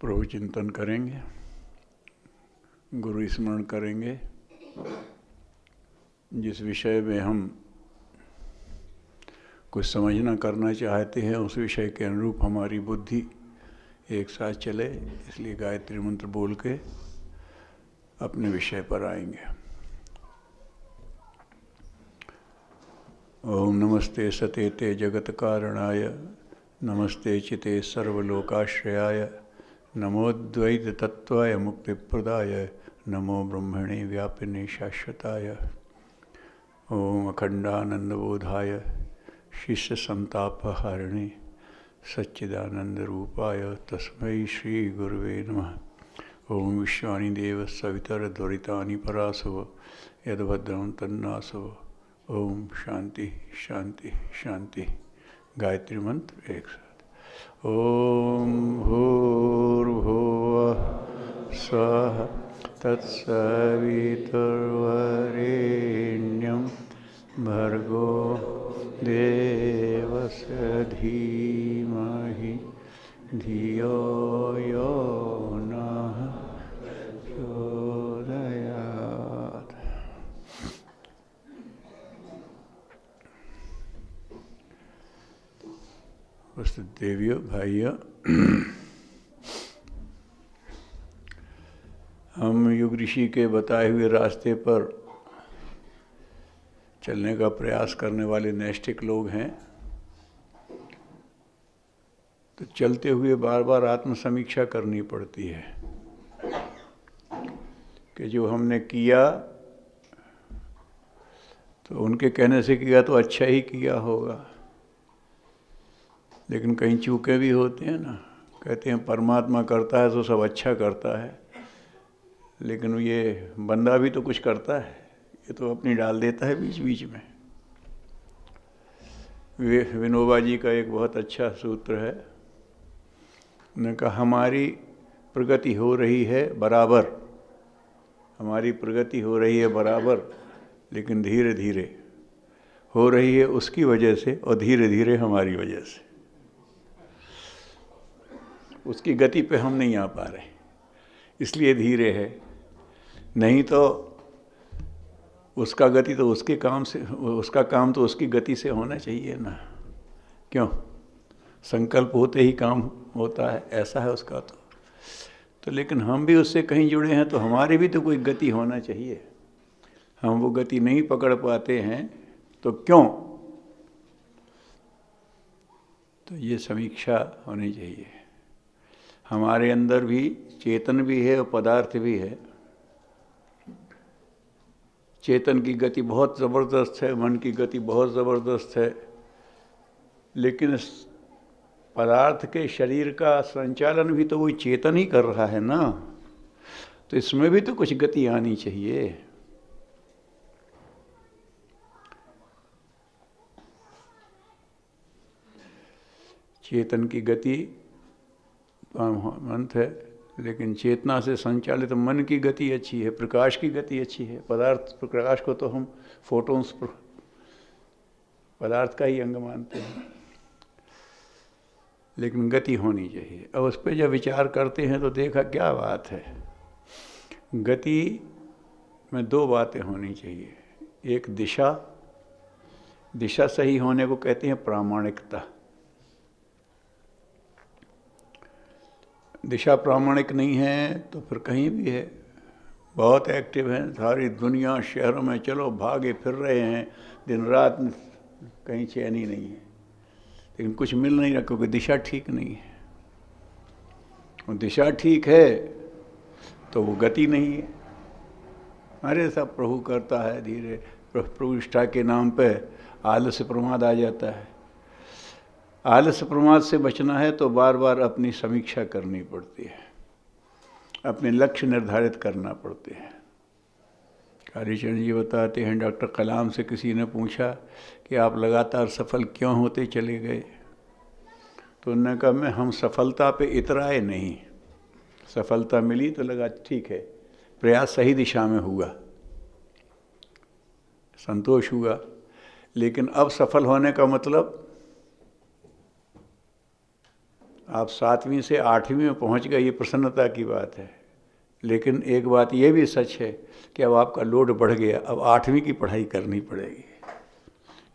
प्रभु चिंतन करेंगे, गुरु स्मरण करेंगे। जिस विषय में हम कुछ समझना करना चाहते हैं उस विषय के अनुरूप हमारी बुद्धि एक साथ चले, इसलिए गायत्री मंत्र बोल के अपने विषय पर आएंगे। ओम नमस्ते सतेते जगत कारणाय, नमस्ते चिते सर्वलोकाश्रयाय, नमोद्वैत तत्वाय मुक्तिप्रदाय, नमो ब्रह्मणे व्यापिने शाश्वताय। ओम अखंडानंदबोधाय शिष्य संतापहारिणे सच्चिदानंद रूपाय तस्मै श्री गुरुवे नमः। ओम विश्वानि देव सवितरध्वरितानि परासव यद्भद्रं तन्नासव। ओम शांति शांति शांति। गायत्री मंत्र एक साथ। ओम भूर्भुवः स्वः तत्सवितुर्वरेण्यं भर्गो देवस्य धीमहि धियो यो नः प्रचोदयात्। उपस्थित देवियों भाइयों, हम युग ऋषि के बताए हुए रास्ते पर चलने का प्रयास करने वाले नैष्ठिक लोग हैं। तो चलते हुए बार बार आत्मसमीक्षा करनी पड़ती है कि जो हमने किया तो उनके कहने से किया तो अच्छा ही किया होगा, लेकिन कहीं चूके भी होते हैं ना। कहते हैं परमात्मा करता है तो सब अच्छा करता है, लेकिन ये बंदा भी तो कुछ करता है, ये तो अपनी डाल देता है बीच बीच में। विनोबा जी का एक बहुत अच्छा सूत्र है, उन्होंने कहा हमारी प्रगति हो रही है बराबर, हमारी प्रगति हो रही है बराबर, लेकिन धीरे धीरे हो रही है उसकी वजह से और धीरे धीरे हमारी वजह से। उसकी गति पे हम नहीं आ पा रहे, इसलिए धीरे है, नहीं तो उसका गति तो उसके काम से, उसका काम तो उसकी गति से होना चाहिए ना। क्यों? संकल्प होते ही काम होता है, ऐसा है उसका तो लेकिन हम भी उससे कहीं जुड़े हैं तो हमारी भी तो कोई गति होना चाहिए। हम वो गति नहीं पकड़ पाते हैं तो क्यों? तो ये समीक्षा होनी चाहिए। हमारे अंदर भी चेतन भी है और पदार्थ भी है। चेतन की गति बहुत ज़बरदस्त है, मन की गति बहुत ज़बरदस्त है, लेकिन पदार्थ के शरीर का संचालन भी तो वही चेतन ही कर रहा है ना। तो इसमें भी तो कुछ गति आनी चाहिए। चेतन की गति मंत्र है, लेकिन चेतना से संचालित तो मन की गति अच्छी है, प्रकाश की गति अच्छी है। पदार्थ प्रकाश को तो हम फोटोन्स पदार्थ का ही अंग मानते हैं, लेकिन गति होनी चाहिए। अब उस पर जब विचार करते हैं तो देखा क्या बात है। गति में दो बातें होनी चाहिए। एक दिशा, दिशा सही होने को कहते हैं प्रामाणिकता। दिशा प्रामाणिक नहीं है तो फिर कहीं भी है, बहुत एक्टिव हैं, सारी दुनिया शहरों में चलो भागे फिर रहे हैं दिन रात, कहीं चैन ही नहीं है, लेकिन कुछ मिल नहीं रहा क्योंकि दिशा ठीक नहीं है। और दिशा ठीक है तो वो गति नहीं है। अरे सब प्रभु करता है, धीरे प्रभु निष्ठा के नाम पे आलस्य प्रमाद आ जाता है। आलस्य प्रमाद से बचना है तो बार बार अपनी समीक्षा करनी पड़ती है, अपने लक्ष्य निर्धारित करना पड़ते हैं। कालीचरण जी बताते हैं, डॉक्टर कलाम से किसी ने पूछा कि आप लगातार सफल क्यों होते चले गए, तो उन्होंने कहा हम सफलता पे इतराए नहीं। सफलता मिली तो लगा ठीक है, प्रयास सही दिशा में हुआ, संतोष हुआ, लेकिन अब सफल होने का मतलब आप 7वीं से 8वीं में पहुंच गए, ये प्रसन्नता की बात है। लेकिन एक बात ये भी सच है कि अब आपका लोड बढ़ गया, अब 8वीं की पढ़ाई करनी पड़ेगी।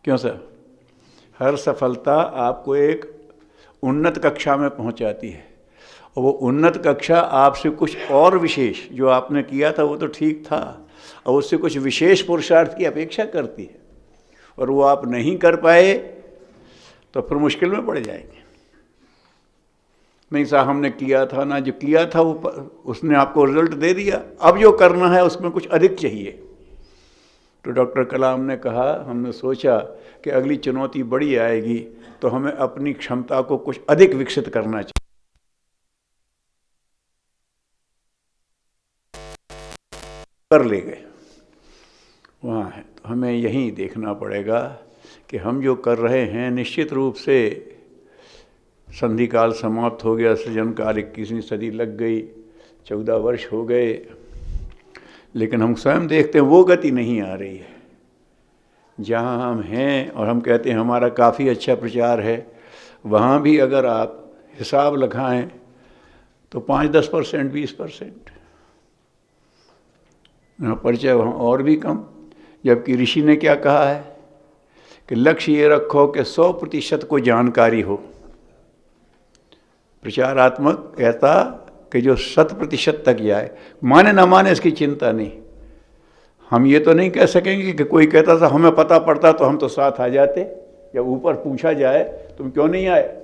क्यों सर? हर सफलता आपको एक उन्नत कक्षा में पहुंचाती है, और वो उन्नत कक्षा आपसे कुछ और विशेष, जो आपने किया था वो तो ठीक था, और उससे कुछ विशेष पुरुषार्थ की अपेक्षा करती है, और वो आप नहीं कर पाए तो फिर मुश्किल में पड़ जाएंगे। नहीं साहब, हमने किया था ना, जो किया था वो उसने आपको रिजल्ट दे दिया, अब जो करना है उसमें कुछ अधिक चाहिए। तो डॉक्टर कलाम ने कहा, हमने सोचा कि अगली चुनौती बड़ी आएगी तो हमें अपनी क्षमता को कुछ अधिक विकसित करना चाहिए। कर ले गए, वहाँ है। तो हमें यही देखना पड़ेगा कि हम जो कर रहे हैं, निश्चित रूप से संधि काल समाप्त हो गया, सृजन काल 21वीं सदी लग गई, 14 वर्ष हो गए, लेकिन हम स्वयं देखते हैं वो गति नहीं आ रही है। जहाँ हम हैं और हम कहते हैं हमारा काफ़ी अच्छा प्रचार है, वहाँ भी अगर आप हिसाब लगाएं तो 5-10%, 20%, परिचय वहाँ और भी कम। जबकि ऋषि ने क्या कहा है कि लक्ष्य ये रखो कि 100% को जानकारी हो। प्रचारात्मक कहता कि जो 100% तक जाए, माने ना माने इसकी चिंता नहीं। हम ये तो नहीं कह सकेंगे कि कोई कहता था हमें पता पड़ता तो हम तो साथ आ जाते। जब ऊपर पूछा जाए तुम क्यों नहीं आए,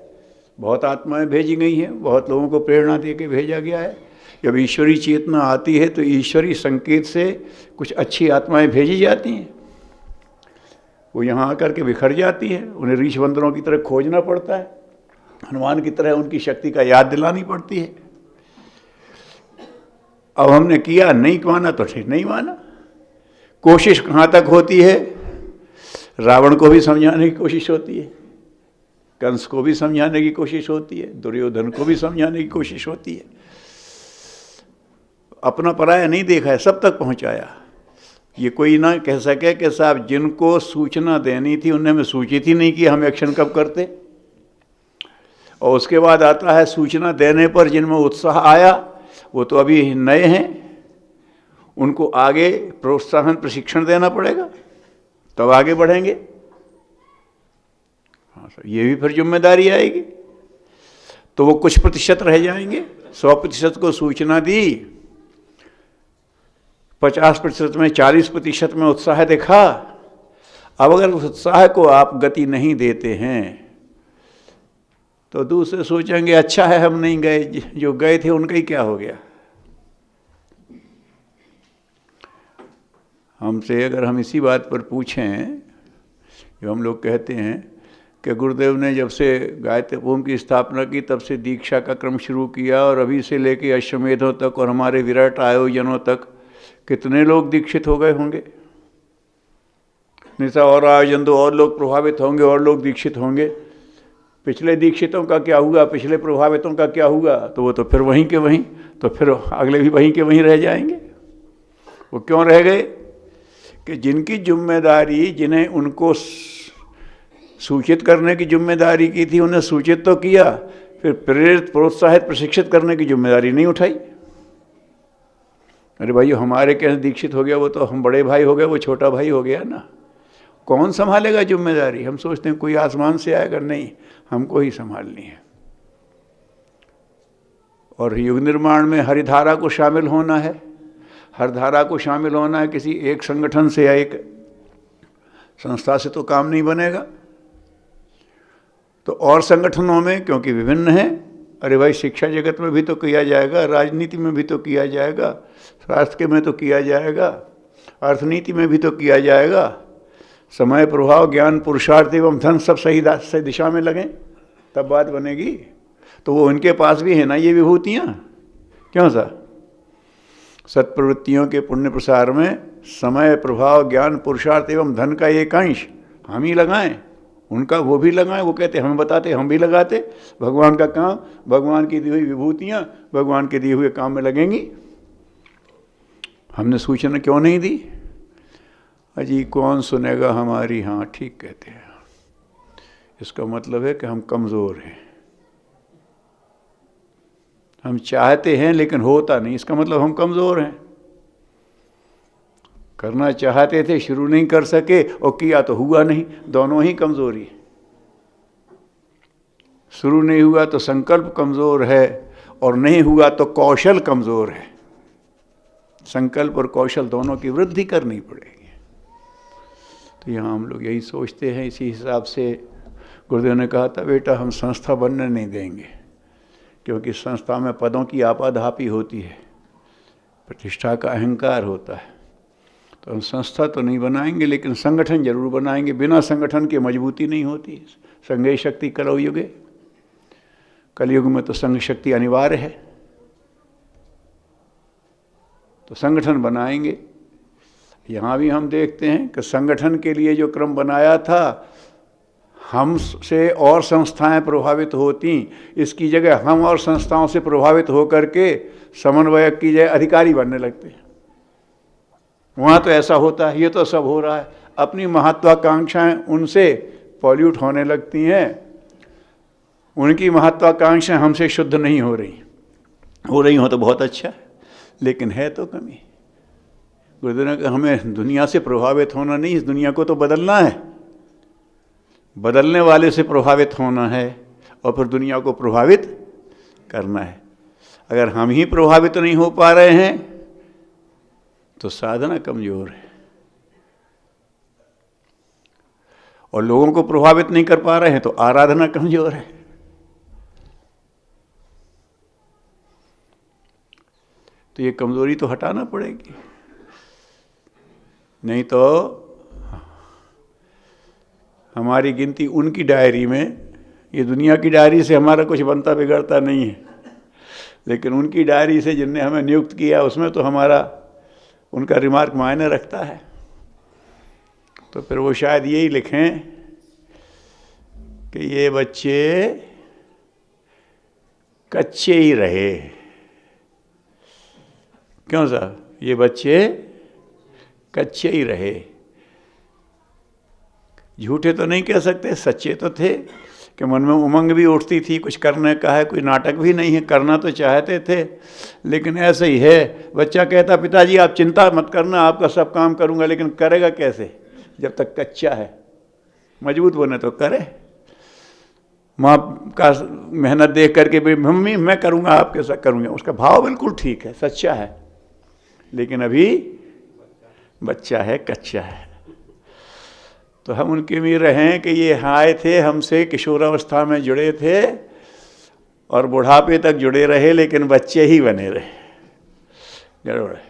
बहुत आत्माएं भेजी गई हैं, बहुत लोगों को प्रेरणा दे के भेजा गया है। जब ईश्वरी चेतना आती है तो ईश्वरी संकेत से कुछ अच्छी आत्माएं भेजी जाती हैं, वो यहाँ आकर के बिखर जाती है। उन्हें ऋषि बंदरों की तरह खोजना पड़ता है, हनुमान की तरह उनकी शक्ति का याद दिलानी पड़ती है। अब हमने किया, नहीं माना तो ठीक, नहीं माना। कोशिश कहाँ तक होती है? रावण को भी समझाने की कोशिश होती है, कंस को भी समझाने की कोशिश होती है, दुर्योधन को भी समझाने की कोशिश होती है। अपना पराया नहीं देखा है, सब तक पहुँचाया। ये कोई ना कह सके कि साहब जिनको सूचना देनी थी उन्हें मैं सूचित ही नहीं किया, हम एक्शन कब करते। और उसके बाद आता है सूचना देने पर जिनमें उत्साह आया, वो तो अभी नए हैं, उनको आगे प्रोत्साहन प्रशिक्षण देना पड़ेगा, तब आगे बढ़ेंगे। हाँ सर, ये भी फिर जिम्मेदारी आएगी। तो वो कुछ प्रतिशत रह जाएंगे। 100% को सूचना दी, 50% में, 40% में उत्साह दिखा। अब अगर उस उत्साह को आप गति नहीं देते हैं तो दूसरे सोचेंगे अच्छा है हम नहीं गए, जो गए थे उनका ही क्या हो गया। हमसे अगर हम इसी बात पर पूछें, जो हम लोग कहते हैं कि गुरुदेव ने जब से गायत्री ओम की स्थापना की तब से दीक्षा का क्रम शुरू किया, और अभी से लेके अश्वमेधों तक और हमारे विराट आयोजनों तक कितने लोग दीक्षित हो गए होंगे। निशा और आयोजन दो, और लोग प्रभावित होंगे, और लोग दीक्षित होंगे। पिछले दीक्षितों का क्या हुआ, पिछले प्रभावितों का क्या हुआ? तो वो तो फिर वहीं के वहीं, तो फिर अगले भी वहीं के वहीं रह जाएंगे। वो क्यों रह गए? कि जिनकी जिम्मेदारी, जिन्हें उनको सूचित करने की जिम्मेदारी की थी, उन्हें सूचित तो किया, फिर प्रेरित, प्रोत्साहित, प्रशिक्षित करने की जिम्मेदारी नहीं उठाई। अरे भाई हमारे कैसे दीक्षित हो गया, वो तो हम बड़े भाई हो गए, वो छोटा भाई हो गया ना। कौन संभालेगा जिम्मेदारी? हम सोचते हैं कोई आसमान से आएगा, नहीं, हमको ही संभालनी है। और युग निर्माण में हरिधारा को शामिल होना है। हर धारा को शामिल होना है, किसी एक संगठन से या एक संस्था से तो काम नहीं बनेगा। तो और संगठनों में, क्योंकि विभिन्न हैं, अरे भाई शिक्षा जगत में भी तो किया जाएगा, राजनीति में भी तो किया जाएगा, स्वास्थ्य में तो किया जाएगा, अर्थनीति में भी तो किया जाएगा। समय, प्रभाव, ज्ञान, पुरुषार्थ एवं धन सब सही दिशा में लगें, तब बात बनेगी। तो वो उनके पास भी है ना ये विभूतियाँ। क्यों सर? सत्प्रवृत्तियों के पुण्य प्रसार में समय, प्रभाव, ज्ञान, पुरुषार्थ एवं धन का एक अंश हम ही लगाएं, उनका वो भी लगाएं। वो कहते हमें बताते, हम भी लगाते। भगवान का काम, भगवान की दी हुई विभूतियाँ भगवान के दिए हुए काम में लगेंगी। हमने सूचना क्यों नहीं दी? अजी कौन सुनेगा हमारी? हाँ ठीक कहते हैं। इसका मतलब है कि हम कमज़ोर हैं। हम चाहते हैं लेकिन होता नहीं, इसका मतलब हम कमज़ोर हैं। करना चाहते थे, शुरू नहीं कर सके, और किया तो हुआ नहीं, दोनों ही कमज़ोरी है। शुरू नहीं हुआ तो संकल्प कमज़ोर है, और नहीं हुआ तो कौशल कमज़ोर है। संकल्प और कौशल दोनों की वृद्धि करनी पड़ेगी। तो यहाँ हम लोग यही सोचते हैं। इसी हिसाब से गुरुदेव ने कहा था, बेटा हम संस्था बनने नहीं देंगे, क्योंकि संस्था में पदों की आपाधापी होती है, प्रतिष्ठा का अहंकार होता है। तो हम संस्था तो नहीं बनाएंगे, लेकिन संगठन जरूर बनाएंगे। बिना संगठन की मजबूती नहीं होती। संघ शक्ति कलौ युगे, कलयुग में तो संघ शक्ति अनिवार्य है। तो संगठन बनाएंगे। यहाँ भी हम देखते हैं कि संगठन के लिए जो क्रम बनाया था, हमसे और संस्थाएं प्रभावित होती, इसकी जगह हम और संस्थाओं से प्रभावित होकर के समन्वयक की जगह अधिकारी बनने लगते हैं। वहाँ तो ऐसा होता है, ये तो सब हो रहा है। अपनी महत्वाकांक्षाएं उनसे पॉल्यूट होने लगती हैं, उनकी महत्वाकांक्षाएं हमसे शुद्ध नहीं हो रही हो तो बहुत अच्छा है, लेकिन है तो कमी। गुरुदेव ने कहा हमें दुनिया से प्रभावित होना नहीं, इस दुनिया को तो बदलना है। बदलने वाले से प्रभावित होना है और फिर दुनिया को प्रभावित करना है। अगर हम ही प्रभावित नहीं हो पा रहे हैं तो साधना कमजोर है, और लोगों को प्रभावित नहीं कर पा रहे हैं तो आराधना कमजोर है। तो ये कमजोरी तो हटाना पड़ेगी, नहीं तो हमारी गिनती उनकी डायरी में, ये दुनिया की डायरी से हमारा कुछ बनता बिगड़ता नहीं है, लेकिन उनकी डायरी से जिनने हमें नियुक्त किया उसमें तो हमारा उनका रिमार्क मायने रखता है। तो फिर वो शायद यही लिखें कि ये बच्चे कच्चे ही रहे। क्यों साहब? ये बच्चे कच्चे ही रहे। झूठे तो नहीं कह सकते, सच्चे तो थे कि मन में उमंग भी उठती थी, कुछ करने का है, कोई नाटक भी नहीं है, करना तो चाहते थे। लेकिन ऐसे ही है, बच्चा कहता पिताजी आप चिंता मत करना, आपका सब काम करूंगा, लेकिन करेगा कैसे जब तक कच्चा है। मजबूत बने तो करे। माँ का मेहनत देख करके भी मम्मी मैं करूंगा, आपके साथ करूंगा, उसका भाव बिल्कुल ठीक है, सच्चा है, लेकिन अभी बच्चा है, कच्चा है। तो हम उनके में रहें कि ये आए थे हमसे, किशोरावस्था में जुड़े थे और बुढ़ापे तक जुड़े रहे, लेकिन बच्चे ही बने रहे। जरूर है।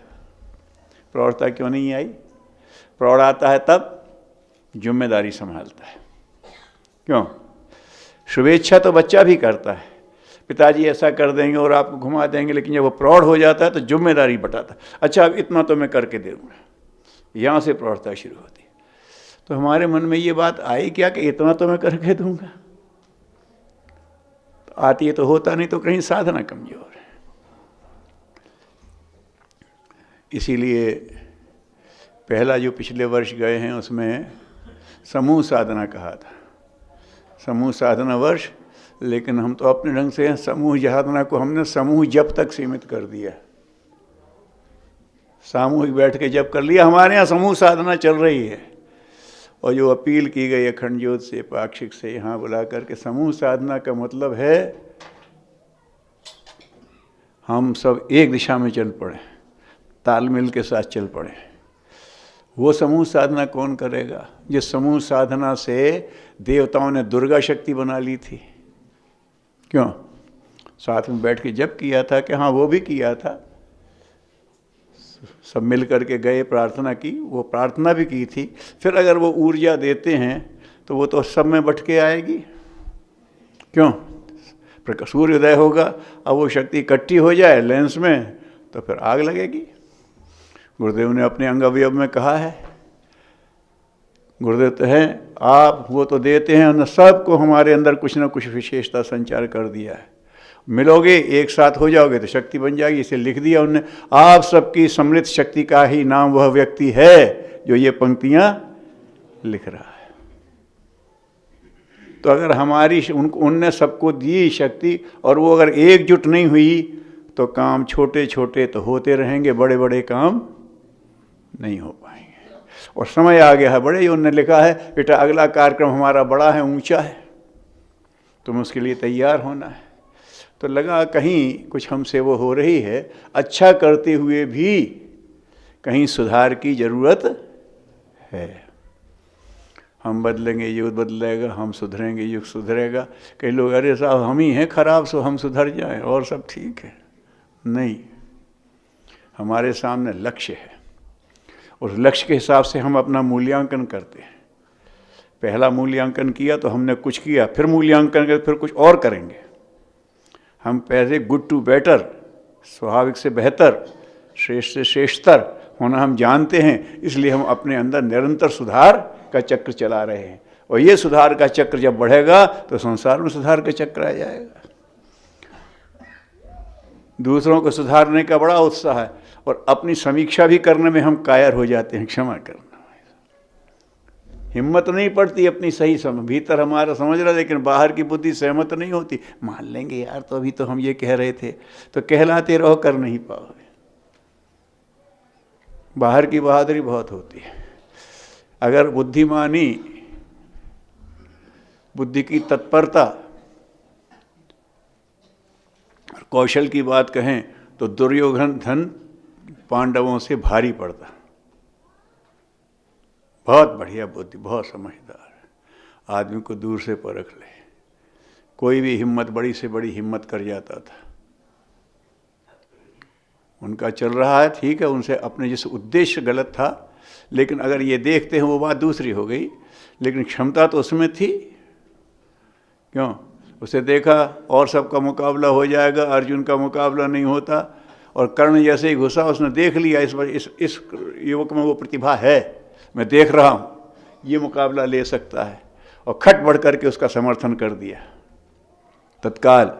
प्रौढ़ता क्यों नहीं आई? प्रौढ़ आता है तब जिम्मेदारी संभालता है। क्यों? शुभेच्छा तो बच्चा भी करता है, पिताजी ऐसा कर देंगे और आपको घुमा देंगे, लेकिन जब वो प्रौढ़ हो जाता है तो जिम्मेदारी बटाता है। अच्छा अब इतना तो मैं करके दूंगा, यहाँ से प्रौढ़ता शुरू होती है। तो हमारे मन में ये बात आई क्या कि इतना तो मैं करके दूंगा? तो आती है तो होता नहीं, तो कहीं साधना कमजोर है। इसीलिए पहला जो पिछले वर्ष गए हैं उसमें समूह साधना कहा था, समूह साधना वर्ष। लेकिन हम तो अपने ढंग से समूह साधना को हमने समूह जप तक सीमित कर दिया। सामूहिक बैठ के जप कर लिया। हमारे यहाँ समूह साधना चल रही है, और जो अपील की गई अखंड ज्योत से, पाक्षिक से यहाँ बुला करके, समूह साधना का मतलब है हम सब एक दिशा में चल पड़े, तालमेल के साथ चल पड़े। वो समूह साधना कौन करेगा? जिस समूह साधना से देवताओं ने दुर्गा शक्ति बना ली थी। क्यों? साथ में बैठ के जप किया था कि हाँ, वो भी किया था, सब मिल करके गए, प्रार्थना की, वो प्रार्थना भी की थी। फिर अगर वो ऊर्जा देते हैं तो वो तो सब में बट के आएगी। क्यों? सूर्योदय होगा, अब वो शक्ति इकट्ठी हो जाए लेंस में तो फिर आग लगेगी। गुरुदेव ने अपने अंग अवयव में कहा है, गुरुदेव तो हैं आप, वो तो देते हैं न, सबको हमारे अंदर कुछ ना कुछ विशेषता संचार कर दिया है। मिलोगे, एक साथ हो जाओगे तो शक्ति बन जाएगी। इसे लिख दिया उन्होंने, आप सबकी सम्मिलित शक्ति का ही नाम वह व्यक्ति है जो ये पंक्तियां लिख रहा है। तो अगर हमारी उनने सबको दी शक्ति और वो अगर एकजुट नहीं हुई तो काम छोटे छोटे तो होते रहेंगे, बड़े बड़े काम नहीं हो पाएंगे। और समय आ गया है, बड़े ही उन्होंने लिखा है, बेटा अगला कार्यक्रम हमारा बड़ा है, ऊंचा है, तुम उसके लिए तैयार होना है। तो लगा कहीं कुछ हमसे वो हो रही है, अच्छा करते हुए भी कहीं सुधार की ज़रूरत है। हम बदलेंगे युग बदलेगा, हम सुधरेंगे युग सुधरेगा। कई लोग अरे साहब हम ही हैं खराब, सो हम सुधर जाएं और सब ठीक है। नहीं, हमारे सामने लक्ष्य है, उस लक्ष्य के हिसाब से हम अपना मूल्यांकन करते हैं। पहला मूल्यांकन किया तो हमने कुछ किया, फिर मूल्यांकन करके फिर कुछ और करेंगे। हम पहले गुड टू बेटर, स्वाभाविक से बेहतर, श्रेष्ठ से श्रेष्ठतर होना हम जानते हैं, इसलिए हम अपने अंदर निरंतर सुधार का चक्र चला रहे हैं। और ये सुधार का चक्र जब बढ़ेगा तो संसार में सुधार का चक्र आ जाएगा। दूसरों को सुधारने का बड़ा उत्साह है और अपनी समीक्षा भी करने में हम कायर हो जाते हैं। क्षमा करना, हिम्मत नहीं पड़ती अपनी सही समझ, भीतर हमारा समझ रहा, लेकिन बाहर की बुद्धि सहमत नहीं होती। मान लेंगे यार, तो अभी तो हम ये कह रहे थे, तो कहलाते रहो, कर नहीं पाओगे। बाहर की बहादुरी बहुत होती है। अगर बुद्धिमानी, बुद्धि की तत्परता और कौशल की बात कहें तो दुर्योधन पांडवों से भारी पड़ता। बहुत बढ़िया बुद्धि, बहुत समझदार, आदमी को दूर से परख ले। कोई भी हिम्मत बड़ी से बड़ी हिम्मत कर जाता था। उनका चल रहा है ठीक है, उनसे अपने जैसे उद्देश्य गलत था, लेकिन अगर ये देखते हैं वो बात दूसरी हो गई, लेकिन क्षमता तो उसमें थी। क्यों? उसे देखा और सबका मुकाबला हो जाएगा, अर्जुन का मुकाबला नहीं होता। और कर्ण जैसे ही घुसा, उसने देख लिया इस युवक में वो प्रतिभा है, मैं देख रहा हूँ ये मुकाबला ले सकता है, और खट बढ़ करके उसका समर्थन कर दिया। तत्काल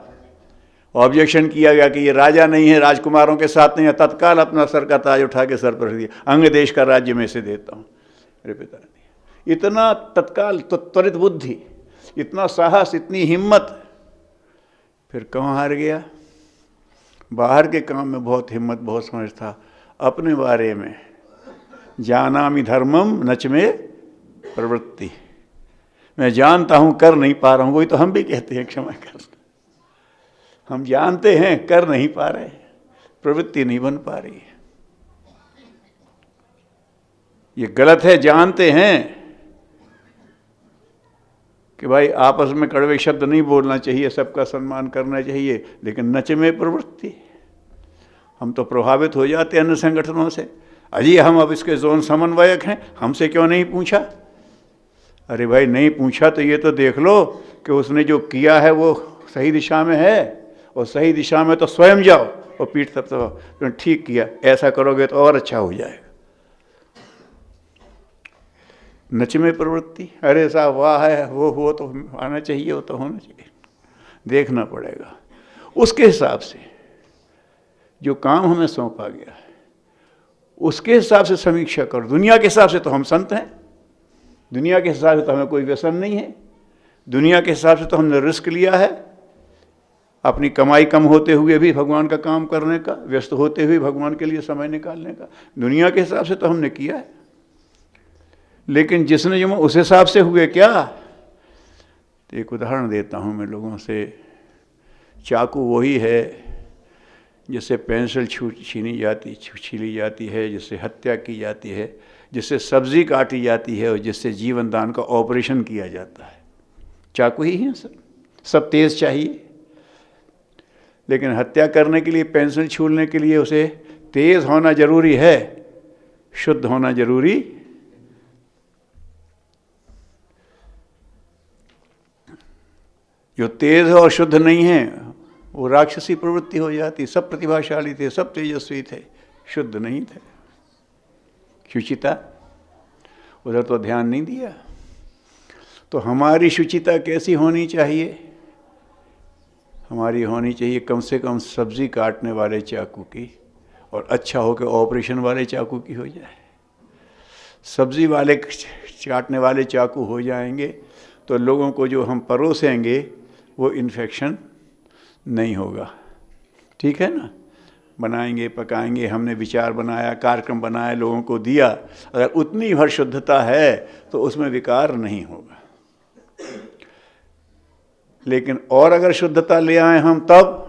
ऑब्जेक्शन किया गया कि ये राजा नहीं है, राजकुमारों के साथ नहीं है। तत्काल अपना सर का ताज उठा के सर पर रख दिया, अंग देश का राज्य में से देता हूँ मेरे पिता ने। इतना तत्काल त्वरित बुद्धि, इतना साहस, इतनी हिम्मत। फिर कहाँ हार गया? बाहर के काम में बहुत हिम्मत, बहुत समझ था, अपने बारे में जानामि धर्मम नच में प्रवृत्ति, मैं जानता हूँ कर नहीं पा रहा हूँ। वही तो हम भी कहते हैं, क्षमा कर, हम जानते हैं कर नहीं पा रहे, प्रवृत्ति नहीं बन पा रही है। ये गलत है, जानते हैं कि भाई आपस में कड़वे शब्द नहीं बोलना चाहिए, सबका सम्मान करना चाहिए, लेकिन नच में प्रवृत्ति। हम तो प्रभावित हो जाते हैं अन्य संगठनों से। अजी हम अब इसके जोन समन्वयक हैं, हमसे क्यों नहीं पूछा? अरे भाई नहीं पूछा तो ये तो देख लो कि उसने जो किया है वो सही दिशा में है, और सही दिशा में तो स्वयं जाओ और पीठ थपथपाओ, तो ठीक किया, ऐसा करोगे तो और अच्छा हो जाएगा। नच में प्रवृत्ति, अरे साहब वाह है, वो तो आना चाहिए, वो तो होना चाहिए। देखना पड़ेगा उसके हिसाब से, जो काम हमें सौंपा गया है उसके हिसाब से समीक्षा करो। दुनिया के हिसाब से तो हम संत हैं, दुनिया के हिसाब से तो हमें कोई व्यसन नहीं है, दुनिया के हिसाब से तो हमने रिस्क लिया है, अपनी कमाई कम होते हुए भी भगवान का काम करने का, व्यस्त होते हुए भगवान के लिए समय निकालने का, दुनिया के हिसाब से तो हमने किया है। लेकिन जिसने जो उस हिसाब से हुए क्या? तो एक उदाहरण देता हूँ मैं लोगों से। चाकू वही है जिससे पेंसिल छीनी जाती है, जिससे हत्या की जाती है, जिससे सब्जी काटी जाती है, और जिससे जीवन दान का ऑपरेशन किया जाता है। चाकू ही है सब तेज चाहिए, लेकिन हत्या करने के लिए, पेंसिल छूलने के लिए उसे तेज होना जरूरी है, शुद्ध होना जरूरी। जो तेज है और शुद्ध नहीं है वो राक्षसी प्रवृत्ति हो जाती। सब प्रतिभाशाली थे, सब तेजस्वी थे, शुद्ध नहीं थे। शुचिता, उधर तो ध्यान नहीं दिया। तो हमारी शुचिता कैसी होनी चाहिए? हमारी होनी चाहिए कम से कम सब्जी काटने वाले चाकू की, और अच्छा हो के ऑपरेशन वाले चाकू की हो जाए। सब्जी वाले काटने वाले चाकू हो जाएंगे तो लोगों को जो हम परोसेंगे वो इन्फेक्शन नहीं होगा। ठीक है ना? बनाएंगे, पकाएंगे, हमने विचार बनाया, कार्यक्रम बनाया, लोगों को दिया, अगर उतनी भर शुद्धता है तो उसमें विकार नहीं होगा। लेकिन और अगर शुद्धता ले आए हम, तब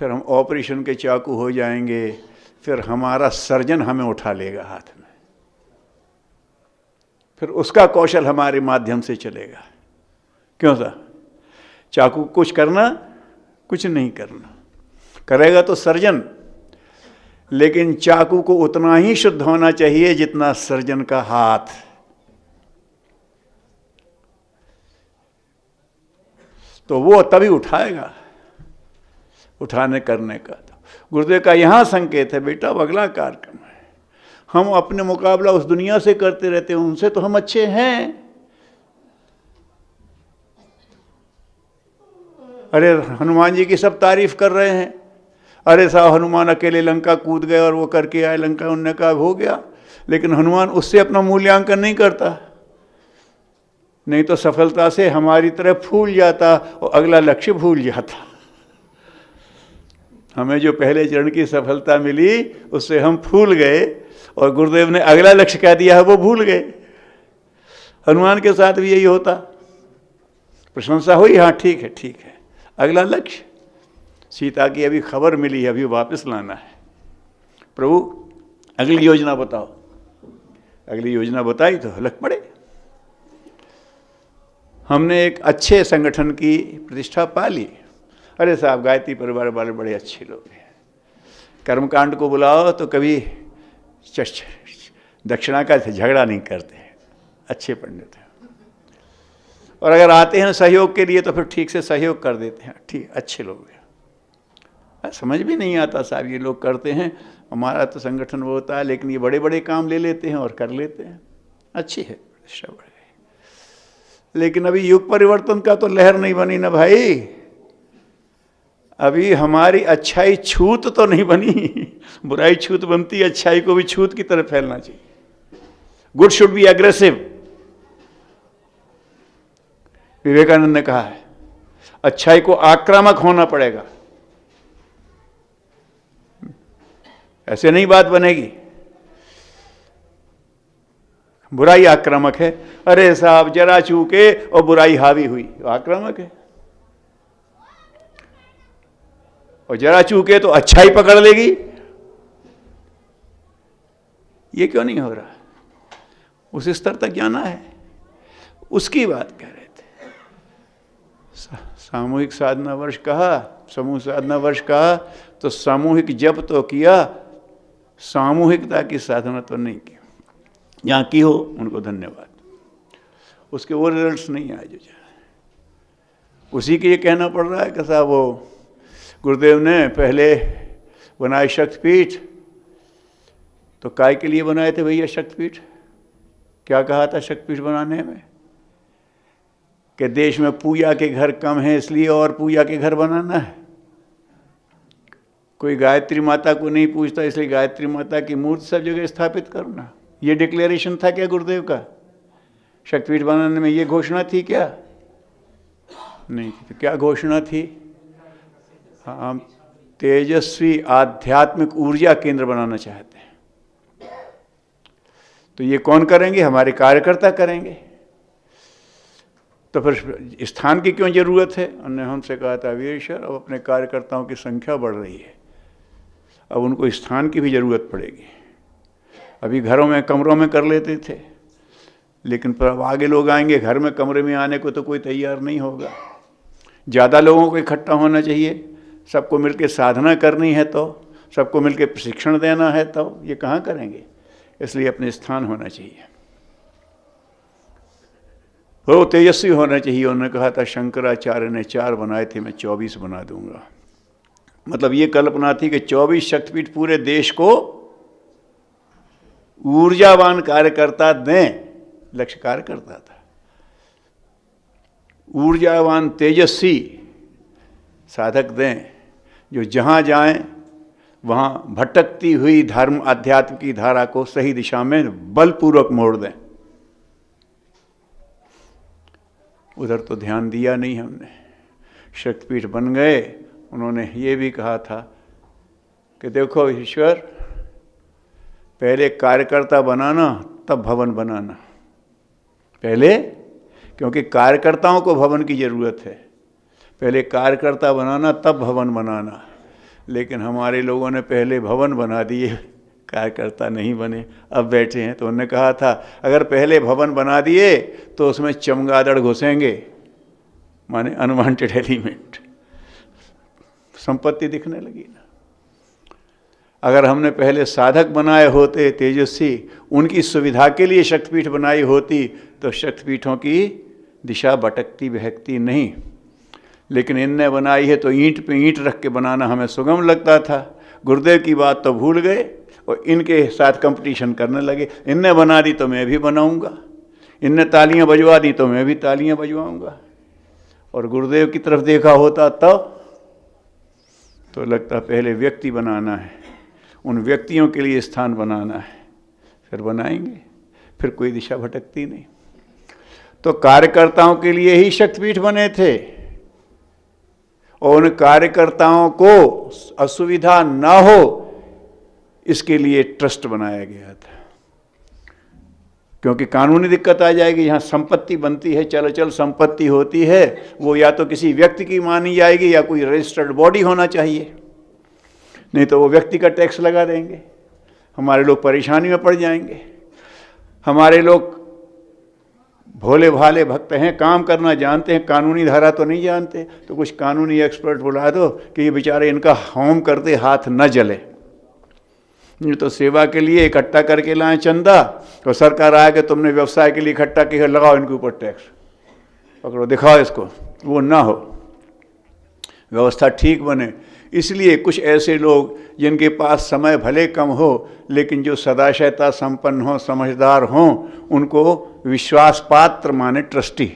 फिर हम ऑपरेशन के चाकू हो जाएंगे, फिर हमारा सर्जन हमें उठा लेगा हाथ में, फिर उसका कौशल हमारे माध्यम से चलेगा। क्यों सा? चाकू कुछ करना, कुछ नहीं करना, करेगा तो सर्जन, लेकिन चाकू को उतना ही शुद्ध होना चाहिए जितना सर्जन का हाथ। तो वो तभी उठाएगा, उठाने करने का। तो गुरुदेव का यहां संकेत है, बेटा अब अगला कार्यक्रम है। हम अपने मुकाबला उस दुनिया से करते रहते हैं, उनसे तो हम अच्छे हैं। अरे हनुमान जी की सब तारीफ कर रहे हैं, अरे साहब हनुमान अकेले लंका कूद गए और वो करके आए लंका, उनने कहा हो गया। लेकिन हनुमान उससे अपना मूल्यांकन नहीं करता, नहीं तो सफलता से हमारी तरफ फूल जाता और अगला लक्ष्य भूल जाता। हमें जो पहले चरण की सफलता मिली उससे हम फूल गए और गुरुदेव ने अगला लक्ष्य कह दिया है, वो भूल गए। हनुमान के साथ भी यही होता, प्रशंसा हुई, हाँ ठीक है ठीक है, अगला लक्ष्य। सीता की अभी खबर मिली है, अभी वापस लाना है, प्रभु अगली योजना बताओ। अगली योजना बताई तो लग पड़े। हमने एक अच्छे संगठन की प्रतिष्ठा पा ली। अरे साहब गायत्री परिवार वाले बड़े अच्छे लोग हैं, कर्मकांड को बुलाओ तो कभी दक्षिणा का झगड़ा नहीं करते, अच्छे पंडित हैं। और अगर आते हैं सहयोग के लिए तो फिर ठीक से सहयोग कर देते हैं, ठीक अच्छे लोग हैं। समझ भी नहीं आता साहब ये लोग करते हैं, हमारा तो संगठन वो होता है, लेकिन ये बड़े बड़े काम ले लेते हैं और कर लेते हैं, अच्छी है प्रतिष्ठा बढ़ गई। लेकिन अभी युग परिवर्तन का तो लहर नहीं बनी ना भाई, अभी हमारी अच्छाई छूत तो नहीं बनी, बुराई छूत बनती, अच्छाई को भी छूत की तरफ फैलना चाहिए। Good should be aggressive, Vivekananda ने कहा है, अच्छाई को आक्रामक होना पड़ेगा, ऐसे नहीं बात बनेगी। बुराई आक्रामक है, अरे साहब जरा चूके और बुराई हावी हुई, आक्रामक है। और जरा चूके तो अच्छाई पकड़ लेगी, ये क्यों नहीं हो रहा? उस स्तर तक जाना है, उसकी बात कह रहे थे। सामूहिक साधना वर्ष कहा, समूह साधना वर्ष कहा, तो सामूहिक जप तो किया, सामूहिकता की साधना तो नहीं की। जहाँ की हो उनको धन्यवाद, उसके वो रिजल्ट्स नहीं आए जो चाहे। उसी के ये कहना पड़ रहा है कि साहब वो गुरुदेव ने पहले बनाए शक्तिपीठ, तो काय के लिए बनाए थे भैया शक्तिपीठ? क्या कहा था शक्तिपीठ बनाने में? कि देश में पूजा के घर कम हैं इसलिए और पूजा के घर बनाना है। कोई गायत्री माता को नहीं पूजता इसलिए गायत्री माता की मूर्ति सब जगह स्थापित करना, ये डिक्लेरेशन था क्या गुरुदेव का? शक्तिपीठ बनाने में ये घोषणा थी क्या? नहीं थी। तो क्या घोषणा थी? हम तेजस्वी आध्यात्मिक ऊर्जा केंद्र बनाना चाहते हैं। तो ये कौन करेंगे? हमारे कार्यकर्ता करेंगे। तो फिर स्थान की क्यों जरूरत है? उन्होंने हमसे कहा था वीर सर अब अपने कार्यकर्ताओं की संख्या बढ़ रही है, अब उनको स्थान की भी जरूरत पड़ेगी। अभी घरों में कमरों में कर लेते थे, लेकिन पर अब आगे लोग आएंगे, घर में कमरे में आने को तो कोई तैयार नहीं होगा। ज़्यादा लोगों को इकट्ठा होना चाहिए, सबको मिलकर साधना करनी है, तो सबको मिलकर प्रशिक्षण देना है, तो ये कहाँ करेंगे? इसलिए अपने स्थान होना चाहिए, वो तेजस्वी होना चाहिए। उन्होंने कहा था शंकराचार्य ने 4 बनाए थे, मैं 24 बना दूंगा। मतलब ये कल्पना थी कि 24 शक्तिपीठ पूरे देश को ऊर्जावान कार्यकर्ता दें। लक्ष्य कार्यकर्ता था, ऊर्जावान तेजस्वी साधक दें, जो जहाँ जाएं वहाँ भटकती हुई धर्म आध्यात्म की धारा को सही दिशा में बलपूर्वक मोड़ दें। उधर तो ध्यान दिया नहीं हमने। शक्तिपीठ बन गए, उन्होंने ये भी कहा था कि देखो ईश्वर, पहले कार्यकर्ता बनाना तब भवन बनाना। पहले, क्योंकि कार्यकर्ताओं को भवन की ज़रूरत है, पहले कार्यकर्ता बनाना तब भवन बनाना। लेकिन हमारे लोगों ने पहले भवन बना दिए, कार्यकर्ता नहीं बने, अब बैठे हैं। तो उन्होंने कहा था अगर पहले भवन बना दिए तो उसमें चमगादड़ घुसेंगे, माने अनवांटेड एलिमेंट, संपत्ति दिखने लगी ना। अगर हमने पहले साधक बनाए होते तेजस्वी, उनकी सुविधा के लिए शक्तिपीठ बनाई होती तो शक्तिपीठों की दिशा भटकती बहकती नहीं। लेकिन इनने बनाई है तो ईंट पे ईंट रख के बनाना हमें सुगम लगता था। गुरुदेव की बात तो भूल गए और इनके साथ कंपटीशन करने लगे। इनने बना दी तो मैं भी बनाऊंगा, इनने तालियां बजवा दी तो मैं भी तालियां बजवाऊंगा। और गुरुदेव की तरफ देखा होता तब तो लगता पहले व्यक्ति बनाना है, उन व्यक्तियों के लिए स्थान बनाना है, फिर बनाएंगे, फिर कोई दिशा भटकती नहीं। तो कार्यकर्ताओं के लिए ही शक्तिपीठ बने थे और उन कार्यकर्ताओं को असुविधा ना हो इसके लिए ट्रस्ट बनाया गया था। क्योंकि कानूनी दिक्कत आ जाएगी, यहाँ संपत्ति बनती है, चल अचल संपत्ति होती है, वो या तो किसी व्यक्ति की मानी जाएगी या कोई रजिस्टर्ड बॉडी होना चाहिए, नहीं तो वो व्यक्ति का टैक्स लगा देंगे, हमारे लोग परेशानी में पड़ जाएंगे। हमारे लोग भोले भाले भक्त हैं, काम करना जानते हैं, कानूनी धारा तो नहीं जानते, तो कुछ कानूनी एक्सपर्ट बुला दो कि ये बेचारे इनका होम करते हाथ न जले। ये तो सेवा के लिए इकट्ठा करके लाएं चंदा, तो सरकार आए कि तुमने व्यवसाय के लिए इकट्ठा किया, लगाओ इनके ऊपर टैक्स, पकड़ो दिखाओ इसको, वो ना हो, व्यवस्था ठीक बने। इसलिए कुछ ऐसे लोग जिनके पास समय भले कम हो लेकिन जो सदाशयता संपन्न हो, समझदार हों, उनको विश्वास पात्र माने ट्रस्टी,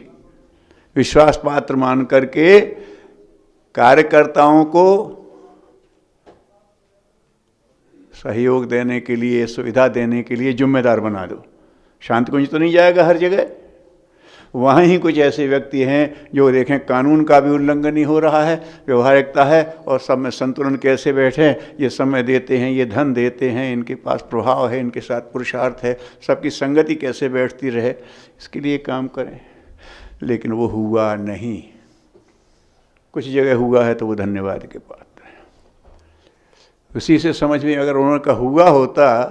विश्वास पात्र मान करके कार्यकर्ताओं को सहयोग देने के लिए, सुविधा देने के लिए जिम्मेदार बना दो। शांति कुंज तो नहीं जाएगा हर जगह, वहाँ ही कुछ ऐसे व्यक्ति हैं जो देखें कानून का भी उल्लंघन ही हो रहा है, व्यवहारिकता है और सब में संतुलन कैसे बैठे, ये समय देते हैं, ये धन देते हैं, इनके पास प्रभाव है, इनके साथ पुरुषार्थ है, सबकी संगति कैसे बैठती रहे, इसके लिए काम करें। लेकिन वो हुआ नहीं। कुछ जगह हुआ है तो वो धन्यवाद के पात्र है। उसी से समझ में अगर उन्होंने का हुआ होता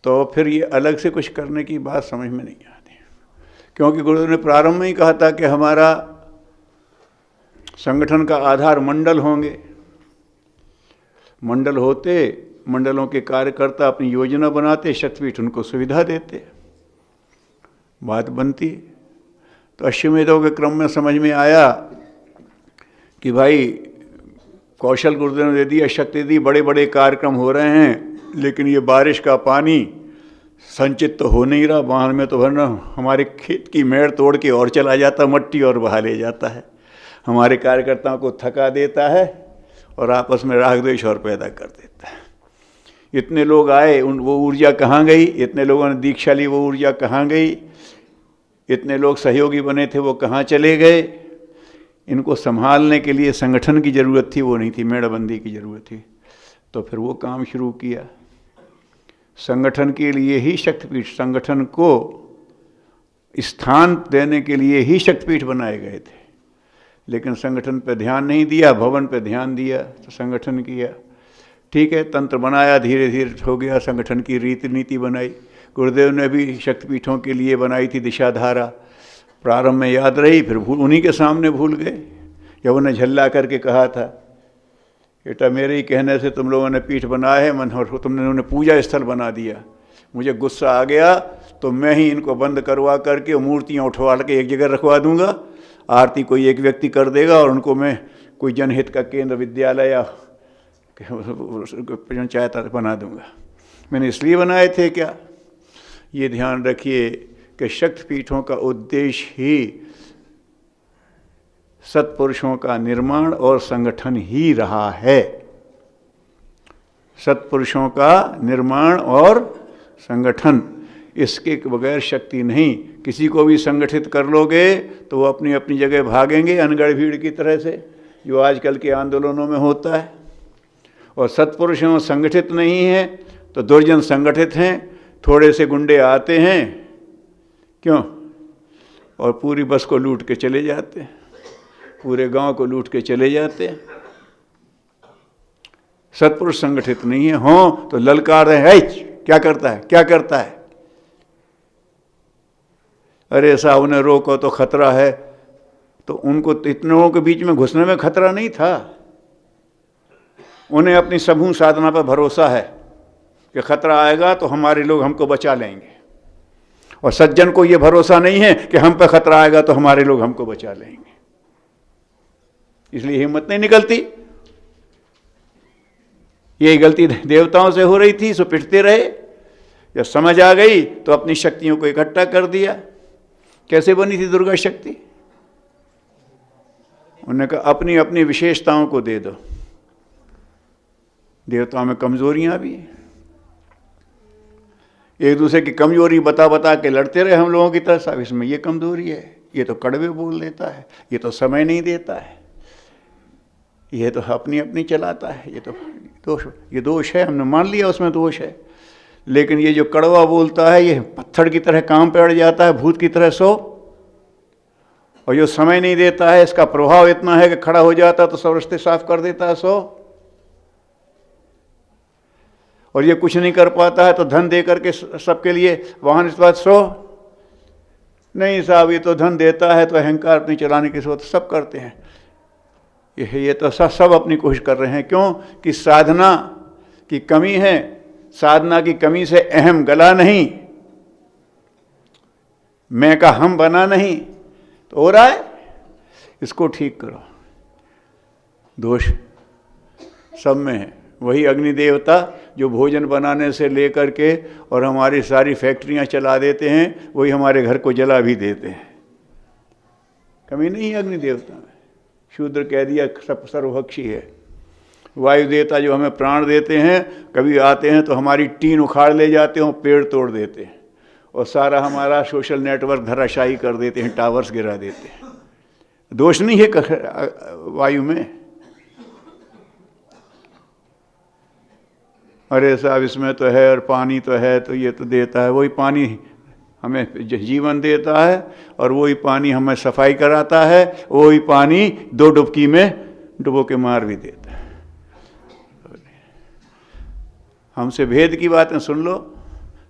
तो फिर ये अलग से कुछ करने की बात समझ में नहीं आती। क्योंकि गुरुदेव ने प्रारंभ में ही कहा था कि हमारा संगठन का आधार मंडल होंगे, मंडल होते, मंडलों के कार्यकर्ता अपनी योजना बनाते, शक्तिपीठ उनको सुविधा देते, बात बनती। तो अश्वमेधों के क्रम में समझ में आया कि भाई कौशल गुरुदेव ने दे दिया, शक्ति दी, बड़े बड़े कार्यक्रम हो रहे हैं, लेकिन ये बारिश का पानी संचित तो हो नहीं रहा, बांध में तो भरना, हमारे खेत की मेड़ तोड़ के और चला जाता, मट्टी और बहा ले जाता है, हमारे कार्यकर्ताओं को थका देता है और आपस में राग द्वेष और पैदा कर देता है। इतने लोग आए, वो ऊर्जा कहाँ गई? इतने लोगों ने दीक्षा ली, वो ऊर्जा कहाँ गई? इतने लोग सहयोगी बने थे, वो कहाँ चले गए? इनको संभालने के लिए संगठन की ज़रूरत थी, वो नहीं थी, मेड़बंदी की ज़रूरत थी। तो फिर वो काम शुरू किया। संगठन के लिए ही शक्तिपीठ, संगठन को स्थान देने के लिए ही शक्तिपीठ बनाए गए थे, लेकिन संगठन पर ध्यान नहीं दिया, भवन पर ध्यान दिया तो संगठन किया। ठीक है, तंत्र बनाया, धीरे धीरे हो गया, संगठन की रीति नीति बनाई। गुरुदेव ने भी शक्तिपीठों के लिए बनाई थी दिशाधारा, प्रारंभ में याद रही, फिर उन्हीं के सामने भूल गए। जब उन्हें झल्ला करके कहा था, बेटा मेरे ही कहने से तुम लोगों ने पीठ बनाए हैं, मन और तुमने उन्हें पूजा स्थल बना दिया, मुझे गुस्सा आ गया तो मैं ही इनको बंद करवा करके मूर्तियाँ उठवा के एक जगह रखवा दूंगा, आरती कोई एक व्यक्ति कर देगा और उनको मैं कोई जनहित का केंद्र, विद्यालय या पंचायत बना दूंगा। मैंने इसलिए बनाए थे क्या? ये ध्यान रखिए कि शक्तिपीठों का उद्देश्य ही सत्पुरुषों का निर्माण और संगठन ही रहा है। सत्पुरुषों का निर्माण और संगठन, इसके बगैर शक्ति नहीं। किसी को भी संगठित कर लोगे तो वो अपनी अपनी जगह भागेंगे, अनगढ़ भीड़ की तरह से, जो आजकल के आंदोलनों में होता है। और सत्पुरुष हैं संगठित नहीं हैं, तो दुर्जन संगठित हैं। थोड़े से गुंडे आते हैं, क्यों, और पूरी बस को लूट के चले जाते हैं, पूरे गांव को लूट के चले जाते हैं। सत्पुरुष संगठित नहीं है, हों तो ललकार रहे, है क्या करता है, क्या करता है, अरे साहब उन्हें रोको तो खतरा है। तो उनको इतने लोगों के बीच में घुसने में खतरा नहीं था, उन्हें अपनी समूह साधना पर भरोसा है कि खतरा आएगा तो हमारे लोग हमको बचा लेंगे। और सज्जन को यह भरोसा नहीं है कि हम पर खतरा आएगा तो हमारे लोग हमको बचा लेंगे, इसलिए हिम्मत नहीं निकलती। यही गलती देवताओं से हो रही थी, सो पिटते रहे। जब समझ आ गई तो अपनी शक्तियों को इकट्ठा कर दिया। कैसे बनी थी दुर्गा शक्ति? उन्होंने कहा अपनी अपनी विशेषताओं को दे दो। देवताओं में कमजोरियां भी हैं, एक दूसरे की कमजोरी बता बता के लड़ते रहे हम लोगों की तरह। साहब इसमें ये कमजोरी है, ये तो कड़वे बोल देता है, ये तो समय नहीं देता है, ये तो अपनी अपनी चलाता है, ये तो दोष है, हमने मान लिया उसमें दोष है। लेकिन ये जो कड़वा बोलता है, ये पत्थर की तरह काम पे अड़ जाता है, भूत की तरह सो। और जो समय नहीं देता है, इसका प्रभाव इतना है कि खड़ा हो जाता तो सब रास्ते साफ कर देता है, सो। और ये कुछ नहीं कर पाता है तो धन दे करके सबके लिए वाहन इस बात, सो नहीं साहब ये तो धन देता है तो अहंकार अपनी चलाने की सोच सब करते हैं। ये तो सब अपनी कोशिश कर रहे हैं। क्यों कि साधना की कमी है, साधना की कमी से अहम गला नहीं, मैं का हम बना नहीं, तो हो रहा है। इसको ठीक करो। दोष सब में है। वही अग्नि देवता जो भोजन बनाने से लेकर के और हमारी सारी फैक्ट्रियां चला देते हैं, वही हमारे घर को जला भी देते हैं। कमी नहीं है अग्नि देवता में। शूद्र कह दिया सब सर्वभक्षी है। वायु देवता जो हमें प्राण देते हैं, कभी आते हैं तो हमारी टीन उखाड़ ले जाते हैं, पेड़ तोड़ देते हैं और सारा हमारा सोशल नेटवर्क धराशायी कर देते हैं, टावर्स गिरा देते हैं। दोष नहीं है वायु में। अरे साहब इसमें तो है, और पानी तो है, तो ये तो देता है। वही पानी हमें जीवन देता है और वही पानी हमें सफाई कराता है। वही पानी 2 डुबकी में डुबो के मार भी देता है। हमसे भेद की बातें सुन लो।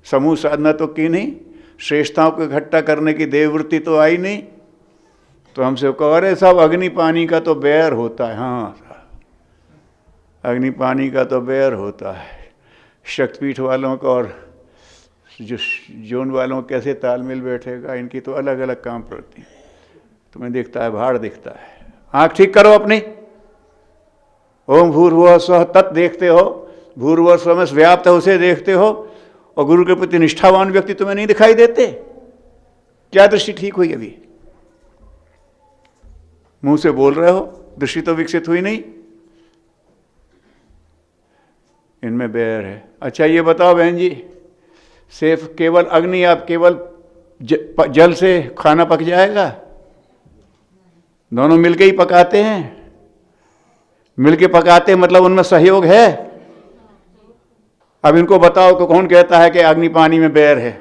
समूह साधना तो की नहीं, श्रेष्ठताओं को इकट्ठा करने की देववृत्ति तो आई नहीं, तो हमसे कहो अरे साहब अग्नि पानी का तो बैर होता है। हाँ साहब अग्नि पानी का तो बैर होता है। शक्तिपीठ वालों का और जो जोन वालों कैसे तालमेल बैठेगा, इनकी तो अलग अलग काम प्रवृत्ति। तुम्हें दिखता है भाड़ दिखता है। आँख ठीक करो अपनी। ओम भूर्भुवः स्वः तत् देखते हो, भूर्भुवः स्वः में व्याप्त है उसे देखते हो, और गुरु के प्रति निष्ठावान व्यक्ति तुम्हें नहीं दिखाई देते। क्या दृष्टि ठीक हुई? अभी मुंह से बोल रहे हो, दृष्टि तो विकसित हुई नहीं। इनमें बैर है। अच्छा ये बताओ बहन जी, सिर्फ केवल अग्नि या केवल जल से खाना पक जाएगा? दोनों मिलके ही पकाते हैं। मिलके पकाते मतलब उनमें सहयोग है। अब इनको बताओ कि कौन कहता है कि अग्नि पानी में बैर है?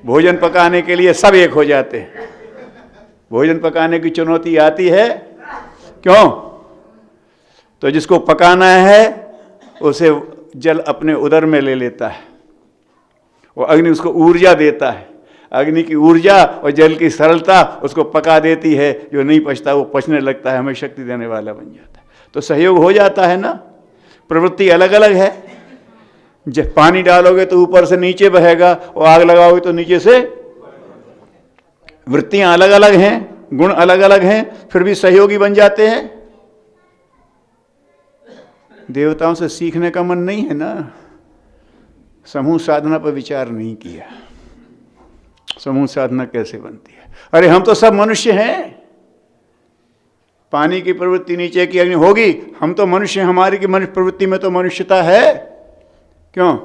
भोजन पकाने के लिए सब एक हो जाते हैं। भोजन पकाने की चुनौती आती है, क्यों? तो जिसको पकाना है उसे जल अपने उदर में ले लेता है, वो अग्नि उसको ऊर्जा देता है। अग्नि की ऊर्जा और जल की सरलता उसको पका देती है। जो नहीं पचता वो पचने लगता है, हमें शक्ति देने वाला बन जाता है। तो सहयोग हो जाता है ना। प्रवृत्ति अलग अलग है। जब पानी डालोगे तो ऊपर से नीचे बहेगा, और आग लगाओगे तो नीचे से। वृत्तियां अलग अलग हैं, गुण अलग अलग हैं, फिर भी सहयोगी बन जाते हैं। देवताओं से सीखने का मन नहीं है ना। समूह साधना पर विचार नहीं किया। समूह साधना कैसे बनती है? अरे हम तो सब मनुष्य हैं। पानी की प्रवृत्ति नीचे की अग्नि होगी, हम तो मनुष्य, हमारी की मनुष्य प्रवृत्ति में तो मनुष्यता है। क्यों?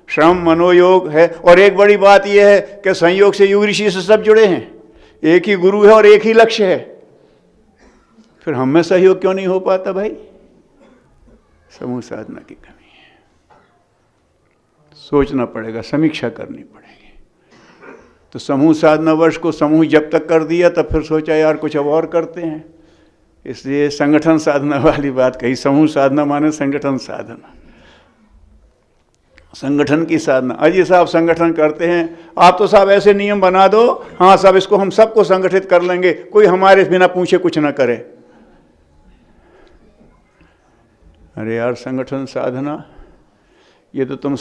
श्रम मनोयोग है। और एक बड़ी बात यह है कि संयोग से युग ऋषि से सब जुड़े हैं। एक ही गुरु है और एक ही लक्ष्य है। फिर हम में सहयोग क्यों नहीं हो पाता भाई? समूह साधना की कमी है। सोचना पड़ेगा, समीक्षा करनी पड़ेगी। तो समूह साधना वर्ष को समूह जब तक कर दिया तब फिर सोचा यार कुछ अब और करते हैं, इसलिए संगठन साधना वाली बात कही। समूह साधना माने संगठन साधना, संगठन की साधना। अजी साहब संगठन करते हैं, आप तो साहब ऐसे नियम बना दो, हाँ साहब इसको हम सबको संगठित कर लेंगे, कोई हमारे बिना पूछे कुछ ना करे। अरे यार संगठन साधना, ये तो तुम